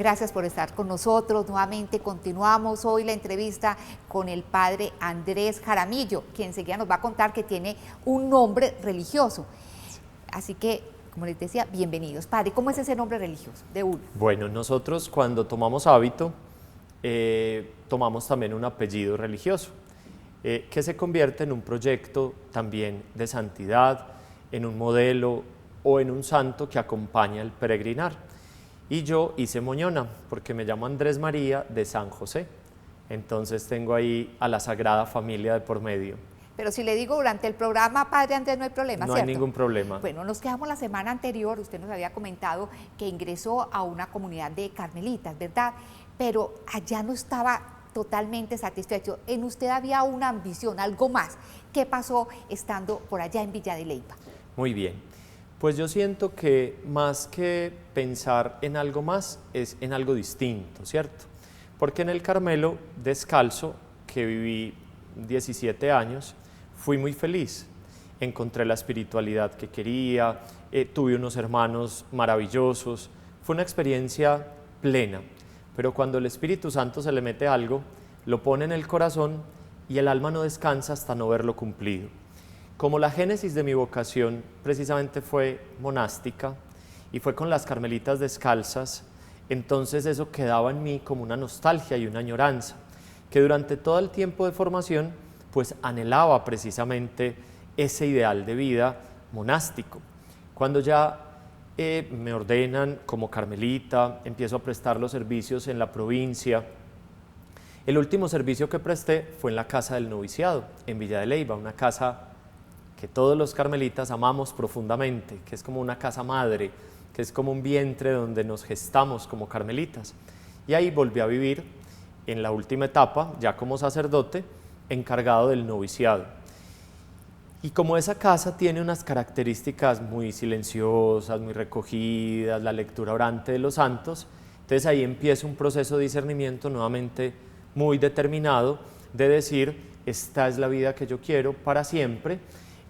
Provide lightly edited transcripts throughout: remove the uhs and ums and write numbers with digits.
Gracias por estar con nosotros. Nuevamente continuamos hoy la entrevista con el padre Andrés Jaramillo, quien enseguida nos va a contar que tiene un nombre religioso. Así que, como les decía, bienvenidos. Padre, ¿cómo es ese nombre religioso de uno? Bueno, nosotros cuando tomamos hábito, tomamos también un apellido religioso, que se convierte en un proyecto también de santidad, en un modelo o en un santo que acompaña el peregrinar. Y yo hice Moñona, porque me llamo Andrés María de San José. Entonces tengo ahí a la Sagrada Familia de por medio. Pero si le digo durante el programa, padre Andrés, no hay problema, No ¿cierto? hay ningún problema. Bueno, nos quedamos la semana anterior, usted nos había comentado que ingresó a una comunidad de carmelitas, ¿verdad? Pero allá no estaba totalmente satisfecho. En usted había una ambición, algo más. ¿Qué pasó estando por allá en Villa de Leyva? Muy bien. Pues yo siento que más que pensar en algo más, es en algo distinto, ¿cierto? Porque en el Carmelo descalzo, que viví 17 años, fui muy feliz. Encontré la espiritualidad que quería, tuve unos hermanos maravillosos, fue una experiencia plena. Pero cuando el Espíritu Santo se le mete algo, lo pone en el corazón y el alma no descansa hasta no verlo cumplido. Como la génesis de mi vocación precisamente fue monástica y fue con las carmelitas descalzas, entonces eso quedaba en mí como una nostalgia y una añoranza, que durante todo el tiempo de formación pues anhelaba precisamente ese ideal de vida monástico. Cuando ya me ordenan como carmelita, empiezo a prestar los servicios en la provincia. El último servicio que presté fue en la casa del noviciado, en Villa de Leyva, una casa que todos los carmelitas amamos profundamente, que es como una casa madre, que es como un vientre donde nos gestamos como carmelitas. Y ahí volví a vivir en la última etapa, ya como sacerdote, encargado del noviciado. Y como esa casa tiene unas características muy silenciosas, muy recogidas, la lectura orante de los santos, entonces ahí empieza un proceso de discernimiento nuevamente muy determinado de decir, esta es la vida que yo quiero para siempre.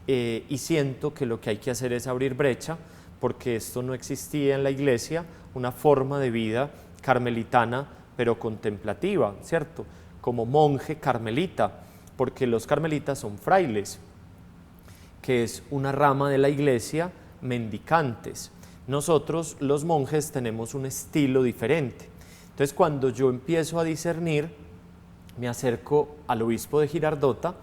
Y siento que lo que hay que hacer es abrir brecha, porque esto no existía en la iglesia, una forma de vida carmelitana, pero contemplativa, ¿cierto? Como monje carmelita, porque los carmelitas son frailes, que es una rama de la iglesia, mendicantes. Nosotros, los monjes, tenemos un estilo diferente. Entonces, cuando yo empiezo a discernir, me acerco al obispo de Girardota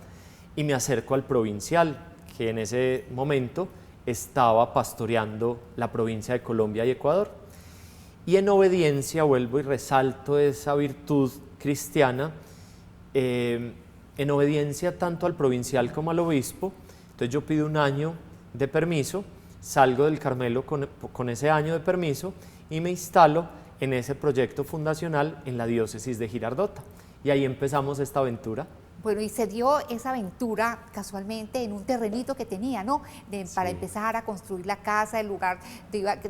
y me acerco al provincial, que en ese momento estaba pastoreando la provincia de Colombia y Ecuador. Y en obediencia, vuelvo y resalto esa virtud cristiana, en obediencia tanto al provincial como al obispo. Entonces yo pido un año de permiso, salgo del Carmelo con ese año de permiso y me instalo en ese proyecto fundacional en la diócesis de Girardota. Y ahí empezamos esta aventura. Bueno, y se dio esa aventura casualmente en un terrenito que tenía, ¿no? Para empezar a construir la casa, el lugar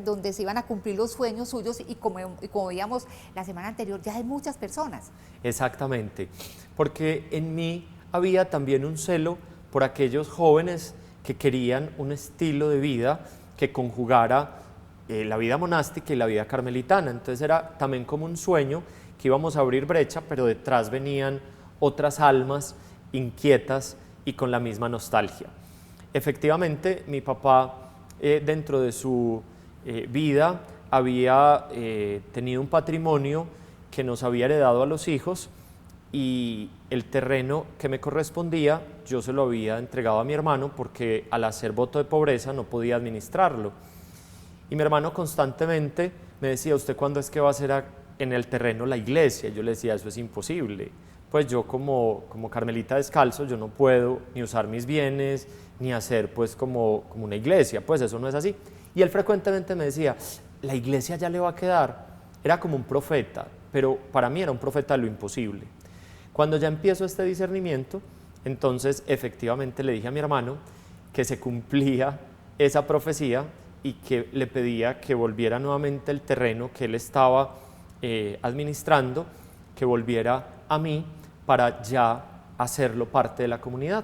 donde se iban a cumplir los sueños suyos y como veíamos la semana anterior, ya hay muchas personas. Exactamente, porque en mí había también un celo por aquellos jóvenes que querían un estilo de vida que conjugara la vida monástica y la vida carmelitana. Entonces era también como un sueño que íbamos a abrir brecha, pero detrás venían otras almas inquietas y con la misma nostalgia. Efectivamente, mi papá, dentro de su vida, había tenido un patrimonio que nos había heredado a los hijos y el terreno que me correspondía yo se lo había entregado a mi hermano porque al hacer voto de pobreza no podía administrarlo. Y mi hermano constantemente me decía, ¿usted cuándo es que va a hacer en el terreno la iglesia? Yo le decía, eso es imposible. Pues yo como carmelita descalzo, yo no puedo ni usar mis bienes, ni hacer pues como una iglesia, pues eso no es así. Y él frecuentemente me decía, la iglesia ya le va a quedar. Era como un profeta, pero para mí era un profeta de lo imposible. Cuando ya empiezo este discernimiento, entonces efectivamente le dije a mi hermano que se cumplía esa profecía y que le pedía que volviera nuevamente el terreno que él estaba administrando, que volviera a mí para ya hacerlo parte de la comunidad.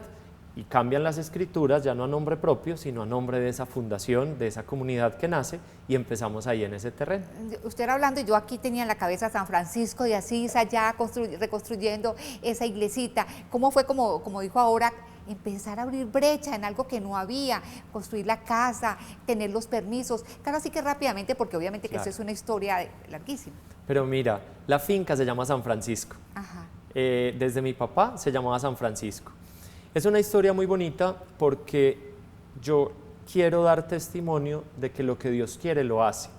y cambian las escrituras ya no a nombre propio, sino a nombre de esa fundación, de esa comunidad que nace, y empezamos ahí en ese terreno. Usted era hablando y yo aquí tenía en la cabeza San Francisco de Asís, allá reconstruyendo esa iglesita. ¿Cómo fue, como dijo ahora, empezar a abrir brecha en algo que no había, construir la casa, tener los permisos? Claro, así que rápidamente, porque obviamente que Claro. esto es una historia larguísima. Pero mira, la finca se llama San Francisco. Ajá. Desde mi papá se llamaba San Francisco. Es una historia muy bonita porque yo quiero dar testimonio de que lo que Dios quiere lo hace.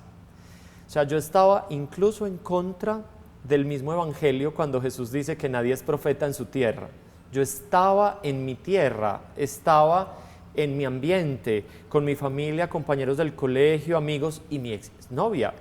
O sea, yo estaba incluso en contra del mismo evangelio cuando Jesús dice que nadie es profeta en su tierra. Yo estaba en mi tierra, estaba en mi ambiente, con mi familia, compañeros del colegio, amigos y mi exnovia.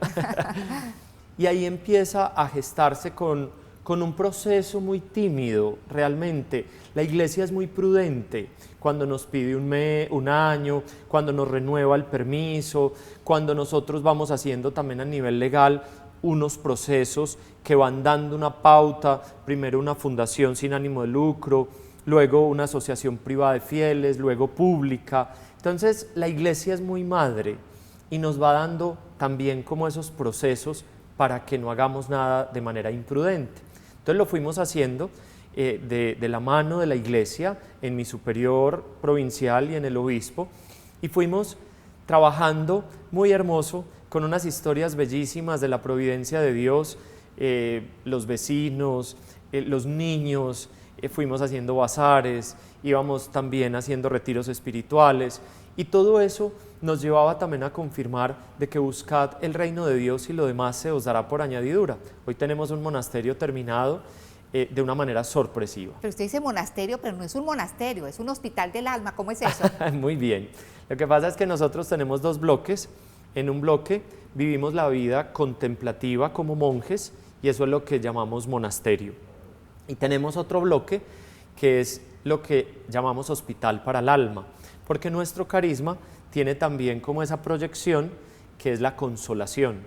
Y ahí empieza a gestarse con un proceso muy tímido, realmente. La iglesia es muy prudente cuando nos pide un año, cuando nos renueva el permiso, cuando nosotros vamos haciendo también a nivel legal unos procesos que van dando una pauta, primero una fundación sin ánimo de lucro, luego una asociación privada de fieles, luego pública. Entonces la iglesia es muy madre y nos va dando también como esos procesos para que no hagamos nada de manera imprudente. Entonces lo fuimos haciendo de la mano de la iglesia, en mi superior provincial y en el obispo, y fuimos trabajando muy hermoso con unas historias bellísimas de la providencia de Dios, los vecinos, los niños, fuimos haciendo bazares, íbamos también haciendo retiros espirituales, y todo eso nos llevaba también a confirmar de que buscad el reino de Dios y lo demás se os dará por añadidura. Hoy tenemos un monasterio terminado de una manera sorpresiva. Pero usted dice monasterio, pero no es un monasterio, es un hospital del alma. ¿Cómo es eso? Muy bien. Lo que pasa es que nosotros tenemos dos bloques. En un bloque vivimos la vida contemplativa como monjes y eso es lo que llamamos monasterio. Y tenemos otro bloque que es lo que llamamos hospital para el alma, porque nuestro carisma tiene también como esa proyección que es la consolación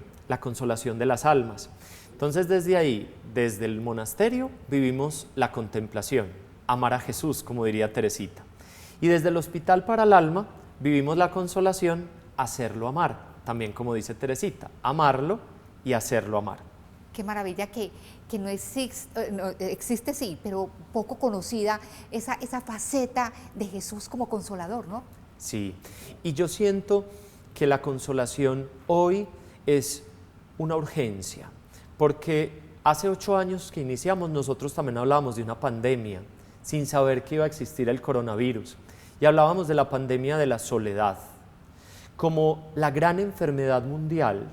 de las almas. Entonces desde ahí, desde el monasterio, vivimos la contemplación, amar a Jesús, como diría Teresita. Y desde el hospital para el alma, vivimos la consolación, hacerlo amar, también como dice Teresita, amarlo y hacerlo amar. Qué maravilla que no existe, sí, pero poco conocida esa faceta de Jesús como consolador, ¿no? Sí, y yo siento que la consolación hoy es una urgencia, porque hace 8 años que iniciamos nosotros también hablábamos de una pandemia, sin saber que iba a existir el coronavirus, y hablábamos de la pandemia de la soledad, como la gran enfermedad mundial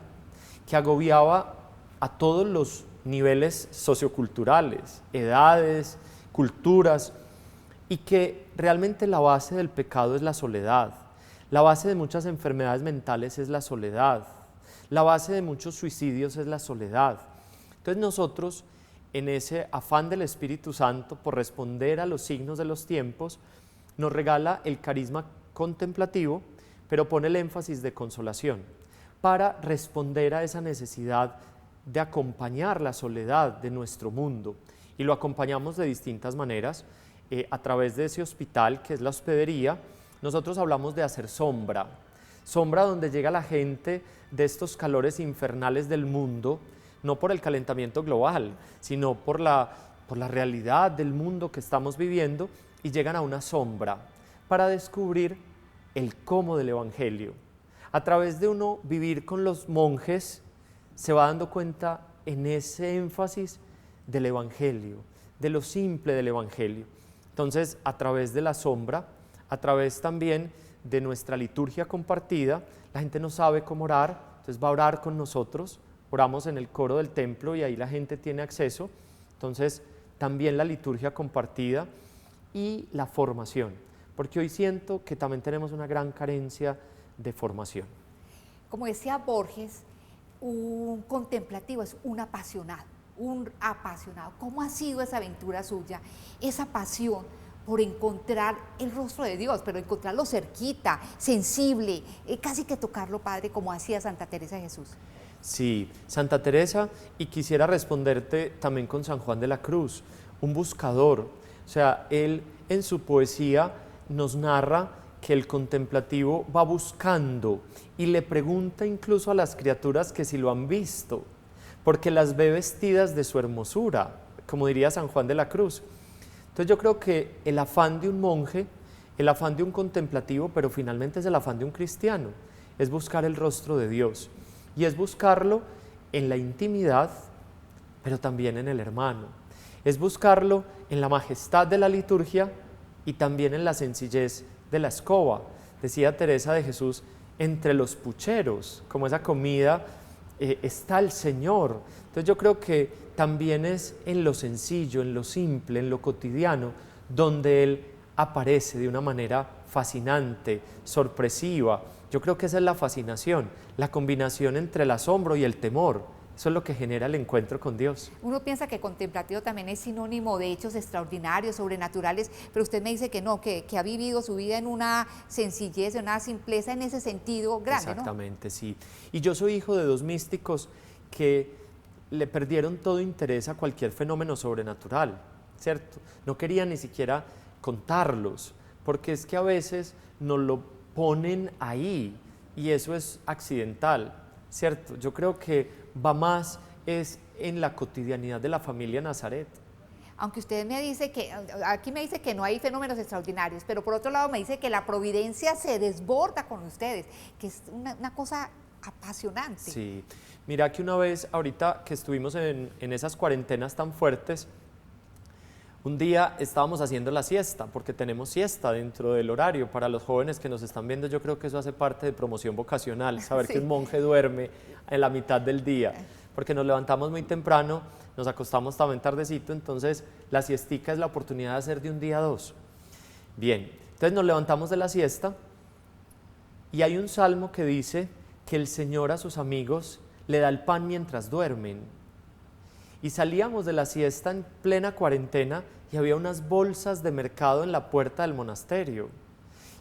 que agobiaba a todos los niveles socioculturales, edades, culturas, y que realmente la base del pecado es la soledad. La base de muchas enfermedades mentales es la soledad. La base de muchos suicidios es la soledad. Entonces nosotros, en ese afán del Espíritu Santo por responder a los signos de los tiempos, nos regala el carisma contemplativo, pero pone el énfasis de consolación para responder a esa necesidad de acompañar la soledad de nuestro mundo. Y lo acompañamos de distintas maneras. A través de ese hospital que es la hospedería, nosotros hablamos de hacer sombra donde llega la gente de estos calores infernales del mundo, no por el calentamiento global, sino por la realidad del mundo que estamos viviendo, y llegan a una sombra para descubrir el cómo del Evangelio. A través de uno vivir con los monjes, se va dando cuenta en ese énfasis del Evangelio, de lo simple del Evangelio. Entonces, a través de la sombra, a través también de nuestra liturgia compartida, la gente no sabe cómo orar, entonces va a orar con nosotros, oramos en el coro del templo y ahí la gente tiene acceso. Entonces, también la liturgia compartida y la formación, porque hoy siento que también tenemos una gran carencia de formación. Como decía Borges, un contemplativo es un apasionado. ¿Cómo ha sido esa aventura suya, esa pasión por encontrar el rostro de Dios, pero encontrarlo cerquita, sensible, casi que tocarlo, Padre, como hacía Santa Teresa de Jesús? Sí, Santa Teresa, y quisiera responderte también con San Juan de la Cruz, un buscador. O sea, él en su poesía nos narra que el contemplativo va buscando y le pregunta incluso a las criaturas que si lo han visto, porque las ve vestidas de su hermosura, como diría San Juan de la Cruz. Entonces yo creo que el afán de un monje, el afán de un contemplativo, pero finalmente es el afán de un cristiano, es buscar el rostro de Dios, y es buscarlo en la intimidad, pero también en el hermano. Es buscarlo en la majestad de la liturgia y también en la sencillez de la escoba. Decía Teresa de Jesús, entre los pucheros, como esa comida, está el Señor. Entonces yo creo que también es en lo sencillo, en lo simple, en lo cotidiano, donde Él aparece de una manera fascinante, sorpresiva. Yo creo que esa es la fascinación, la combinación entre el asombro y el temor. Eso es lo que genera el encuentro con Dios. Uno piensa que contemplativo también es sinónimo de hechos extraordinarios, sobrenaturales, pero usted me dice que no, que ha vivido su vida en una sencillez, en una simpleza en ese sentido grande, Exactamente, ¿no? Sí. Y yo soy hijo de dos místicos que le perdieron todo interés a cualquier fenómeno sobrenatural, ¿cierto? No querían ni siquiera contarlos, porque es que a veces nos lo ponen ahí y eso es accidental, ¿cierto? Yo creo que va más es en la cotidianidad de la familia Nazaret. Aunque usted me dice que, aquí me dice que no hay fenómenos extraordinarios, pero por otro lado me dice que la providencia se desborda con ustedes, que es una cosa apasionante. Sí, mira que una vez, ahorita que estuvimos en esas cuarentenas tan fuertes, un día estábamos haciendo la siesta, porque tenemos siesta dentro del horario. Para los jóvenes que nos están viendo, yo creo que eso hace parte de promoción vocacional, saber Sí. que un monje duerme en la mitad del día, porque nos levantamos muy temprano, nos acostamos también tardecito, entonces la siestica es la oportunidad de hacer de un día a dos. Bien, entonces nos levantamos de la siesta y hay un salmo que dice que el Señor a sus amigos le da el pan mientras duermen. Y salíamos de la siesta en plena cuarentena y había unas bolsas de mercado en la puerta del monasterio.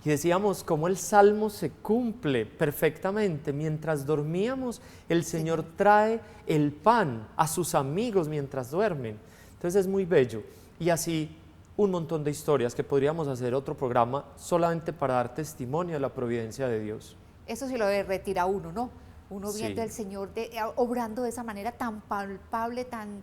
Y decíamos cómo el salmo se cumple perfectamente. Mientras dormíamos, el Señor trae el pan a sus amigos mientras duermen. Entonces es muy bello. Y así un montón de historias que podríamos hacer otro programa solamente para dar testimonio de la providencia de Dios. Eso sí lo retira uno, ¿no? Uno viendo Sí. al Señor obrando de esa manera tan palpable, tan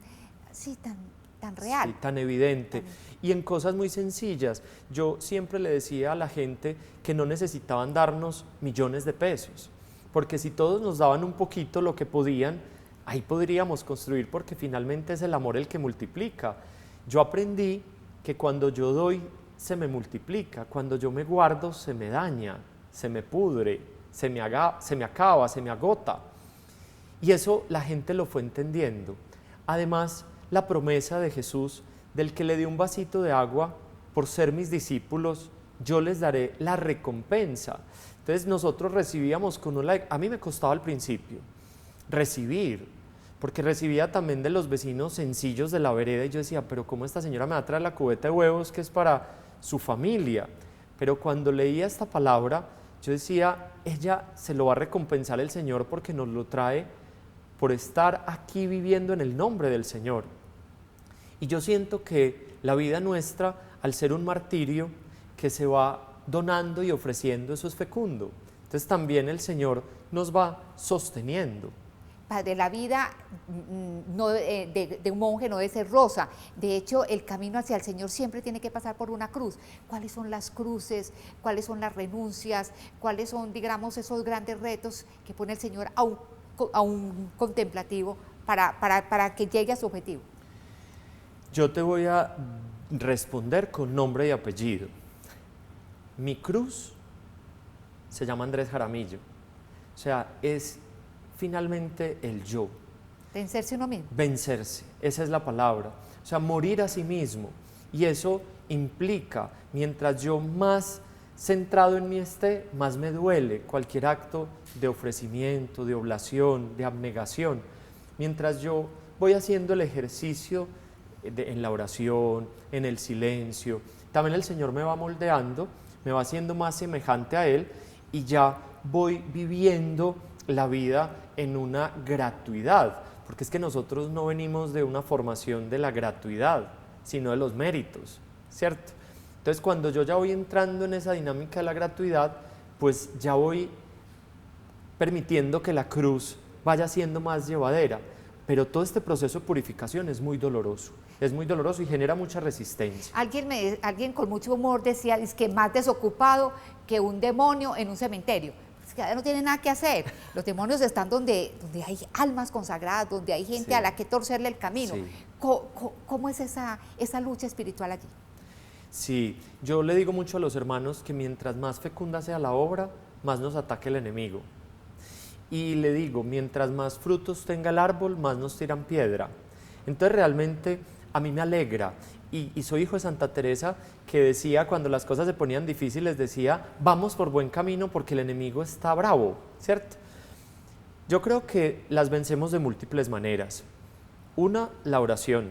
real. Sí, tan evidente. Y en cosas muy sencillas. Yo siempre le decía a la gente que no necesitaban darnos millones de pesos, porque si todos nos daban un poquito lo que podían, ahí podríamos construir, porque finalmente es el amor el que multiplica. Yo aprendí que cuando yo doy, se me multiplica, cuando yo me guardo, se me daña, se me pudre, se me acaba, se me agota. Y eso la gente lo fue entendiendo. Además, la promesa de Jesús, del que le dio un vasito de agua, por ser mis discípulos, yo les daré la recompensa. Entonces nosotros recibíamos con a mí me costaba al principio recibir, porque recibía también de los vecinos sencillos de la vereda y yo decía, pero ¿cómo esta señora me va a traer la cubeta de huevos que es para su familia? Pero cuando leía esta palabra, yo decía, ella se lo va a recompensar el Señor porque nos lo trae por estar aquí viviendo en el nombre del Señor. Y yo siento que la vida nuestra, al ser un martirio que se va donando y ofreciendo, eso es fecundo. Entonces también el Señor nos va sosteniendo. Padre, la vida no, de un monje no debe ser rosa. De hecho, el camino hacia el Señor siempre tiene que pasar por una cruz. ¿Cuáles son las cruces? ¿Cuáles son las renuncias? ¿Cuáles son, digamos, esos grandes retos que pone el Señor a un contemplativo para que llegue a su objetivo? Yo te voy a responder con nombre y apellido. Mi cruz se llama Andrés Jaramillo. O sea, es finalmente el yo. Vencerse uno mismo. Vencerse, esa es la palabra. O sea, morir a sí mismo. Y eso implica, mientras yo más centrado en mí esté, más me duele cualquier acto de ofrecimiento, de oblación, de abnegación. Mientras yo voy haciendo el ejercicio en la oración, en el silencio, también el Señor me va moldeando, me va haciendo más semejante a Él y ya voy viviendo la vida en una gratuidad, porque es que nosotros no venimos de una formación de la gratuidad, sino de los méritos, ¿cierto? Entonces, cuando yo ya voy entrando en esa dinámica de la gratuidad, pues ya voy permitiendo que la cruz vaya siendo más llevadera. Pero todo este proceso de purificación es muy doloroso y genera mucha resistencia. Alguien con mucho humor decía, es que más desocupado que un demonio en un cementerio. Es que ya no tiene nada que hacer. Los demonios están donde hay almas consagradas, donde hay gente a la que torcerle el camino. Sí. ¿Cómo es esa lucha espiritual allí? Sí, yo le digo mucho a los hermanos que mientras más fecunda sea la obra, más nos ataque el enemigo. Y le digo, mientras más frutos tenga el árbol, más nos tiran piedra. Entonces realmente a mí me alegra, y soy hijo de Santa Teresa, que decía, cuando las cosas se ponían difíciles, decía, vamos por buen camino porque el enemigo está bravo, ¿cierto? Yo creo que las vencemos de múltiples maneras. Una, la oración,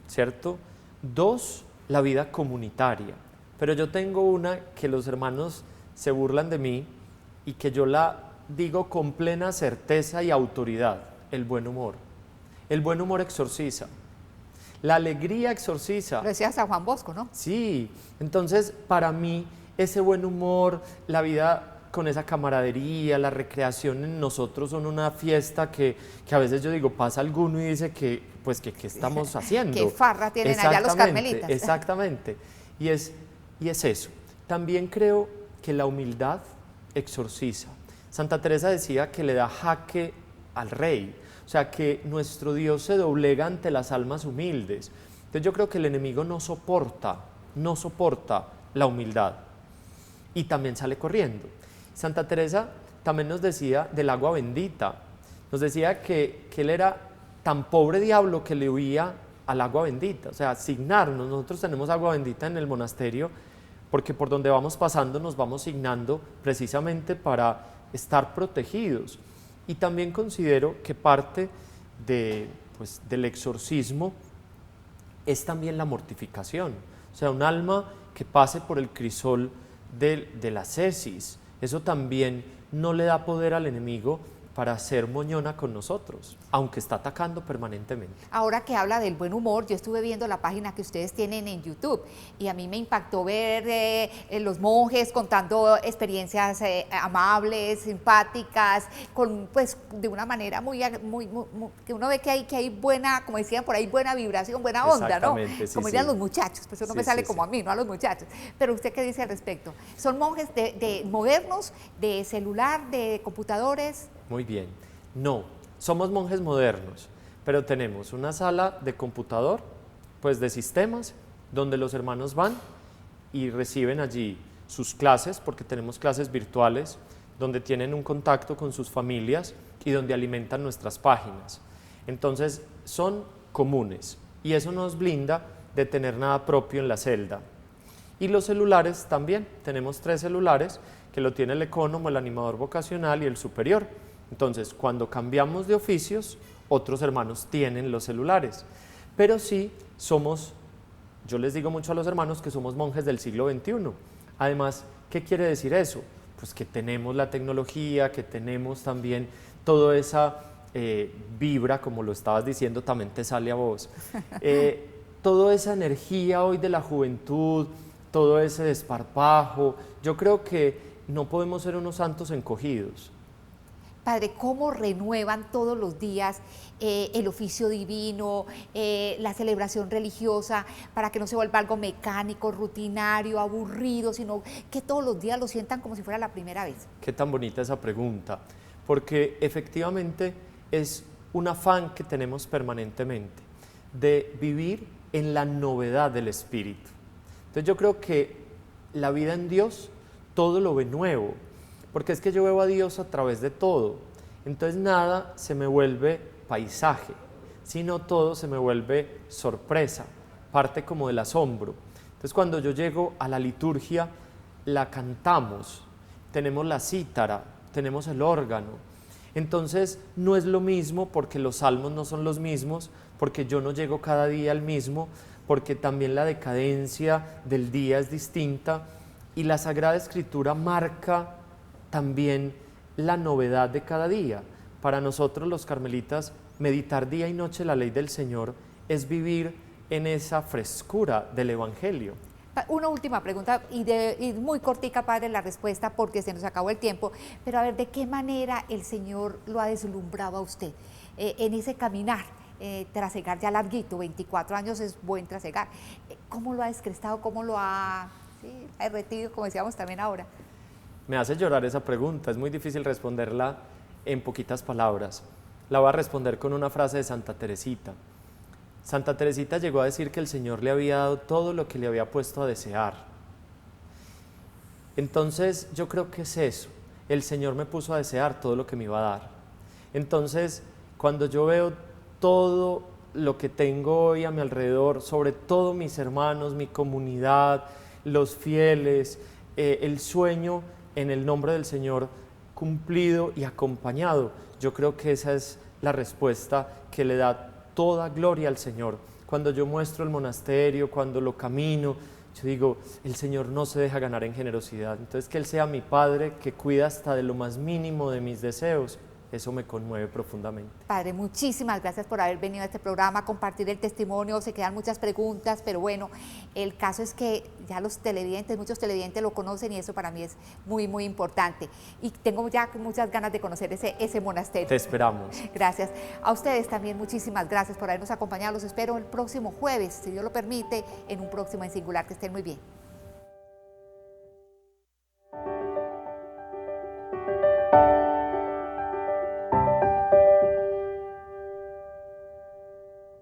¿cierto? Dos, la vida comunitaria. Pero yo tengo una que los hermanos se burlan de mí y que yo la digo con plena certeza y autoridad: el buen humor. El buen humor exorciza. La alegría exorciza. Lo decía San Juan Bosco, ¿no? Sí, entonces para mí ese buen humor, la vida con esa camaradería, la recreación en nosotros son una fiesta que a veces yo digo, pasa alguno y dice que, pues, ¿qué estamos haciendo? ¿Qué farra tienen allá los carmelitas? Exactamente, y es eso. También creo que la humildad exorciza. Santa Teresa decía que le da jaque al rey, o sea, que nuestro Dios se doblega ante las almas humildes. Entonces yo creo que el enemigo no soporta la humildad y también sale corriendo. Santa Teresa también nos decía del agua bendita, nos decía que él era tan pobre diablo que le huía al agua bendita, o sea, signarnos. Nosotros tenemos agua bendita en el monasterio porque por donde vamos pasando nos vamos signando precisamente para estar protegidos. Y también considero que parte del exorcismo es también la mortificación, o sea, un alma que pase por el crisol de la ascesis, eso también no le da poder al enemigo para ser moñona con nosotros, aunque está atacando permanentemente. Ahora que habla del buen humor, yo estuve viendo la página que ustedes tienen en YouTube y a mí me impactó ver los monjes contando experiencias amables, simpáticas, pues de una manera muy que uno ve que hay buena, como decían por ahí, buena vibración, buena onda, ¿no? Sí, como dirían los muchachos, pues eso no me sale como a mí, no a los muchachos. Pero ¿usted qué dice al respecto? ¿Son monjes de modernos, de celular, de computadores? Muy bien. No, somos monjes modernos, pero tenemos una sala de computador, pues de sistemas, donde los hermanos van y reciben allí sus clases, porque tenemos clases virtuales, donde tienen un contacto con sus familias y donde alimentan nuestras páginas. Entonces, son comunes y eso nos blinda de tener nada propio en la celda. Y los celulares también, tenemos 3 celulares, que lo tiene el ecónomo, el animador vocacional y el superior. Entonces, cuando cambiamos de oficios, otros hermanos tienen los celulares. Pero sí somos, yo les digo mucho a los hermanos que somos monjes del siglo XXI. Además, ¿qué quiere decir eso? Pues que tenemos la tecnología, que tenemos también toda esa vibra, como lo estabas diciendo, también te sale a vos. Toda esa energía hoy de la juventud, todo ese desparpajo, yo creo que no podemos ser unos santos encogidos. Padre, ¿cómo renuevan todos los días el oficio divino, la celebración religiosa, para que no se vuelva algo mecánico, rutinario, aburrido, sino que todos los días lo sientan como si fuera la primera vez? Qué tan bonita esa pregunta, porque efectivamente es un afán que tenemos permanentemente de vivir en la novedad del Espíritu. Entonces yo creo que la vida en Dios todo lo ve nuevo, porque es que yo veo a Dios a través de todo, entonces nada se me vuelve paisaje, sino todo se me vuelve sorpresa, parte como del asombro. Entonces cuando yo llego a la liturgia, la cantamos, tenemos la cítara, tenemos el órgano, entonces no es lo mismo porque los salmos no son los mismos, porque yo no llego cada día al mismo, porque también la decadencia del día es distinta y la Sagrada Escritura marca también la novedad de cada día. Para nosotros los carmelitas, meditar día y noche la ley del Señor es vivir en esa frescura del Evangelio. Una última pregunta y muy cortica, padre, la respuesta porque se nos acabó el tiempo, pero a ver, ¿de qué manera el Señor lo ha deslumbrado a usted en ese caminar? Trasegar ya larguito, 24 años es buen trasegar. ¿Cómo lo ha descrestado? ¿Cómo lo ha, sí, ha derretido, como decíamos también ahora? Me hace llorar esa pregunta, es muy difícil responderla en poquitas palabras. La voy a responder con una frase de Santa Teresita. Santa Teresita llegó a decir que el Señor le había dado todo lo que le había puesto a desear. Entonces yo creo que es eso, el Señor me puso a desear todo lo que me iba a dar. Entonces cuando yo veo todo lo que tengo hoy a mi alrededor, sobre todo mis hermanos, mi comunidad, los fieles, el sueño en el nombre del Señor cumplido y acompañado. Yo creo que esa es la respuesta que le da toda gloria al Señor. Cuando yo muestro el monasterio, cuando lo camino, yo digo, el Señor no se deja ganar en generosidad. Entonces, que Él sea mi Padre, que cuida hasta de lo más mínimo de mis deseos, eso me conmueve profundamente. Padre, muchísimas gracias por haber venido a este programa, a compartir el testimonio. Se quedan muchas preguntas, pero bueno, el caso es que ya los televidentes, muchos televidentes lo conocen y eso para mí es muy, muy importante. Y tengo ya muchas ganas de conocer ese monasterio. Te esperamos. Gracias. A ustedes también muchísimas gracias por habernos acompañado. Los espero el próximo jueves, si Dios lo permite, en un próximo En Singular. Que estén muy bien.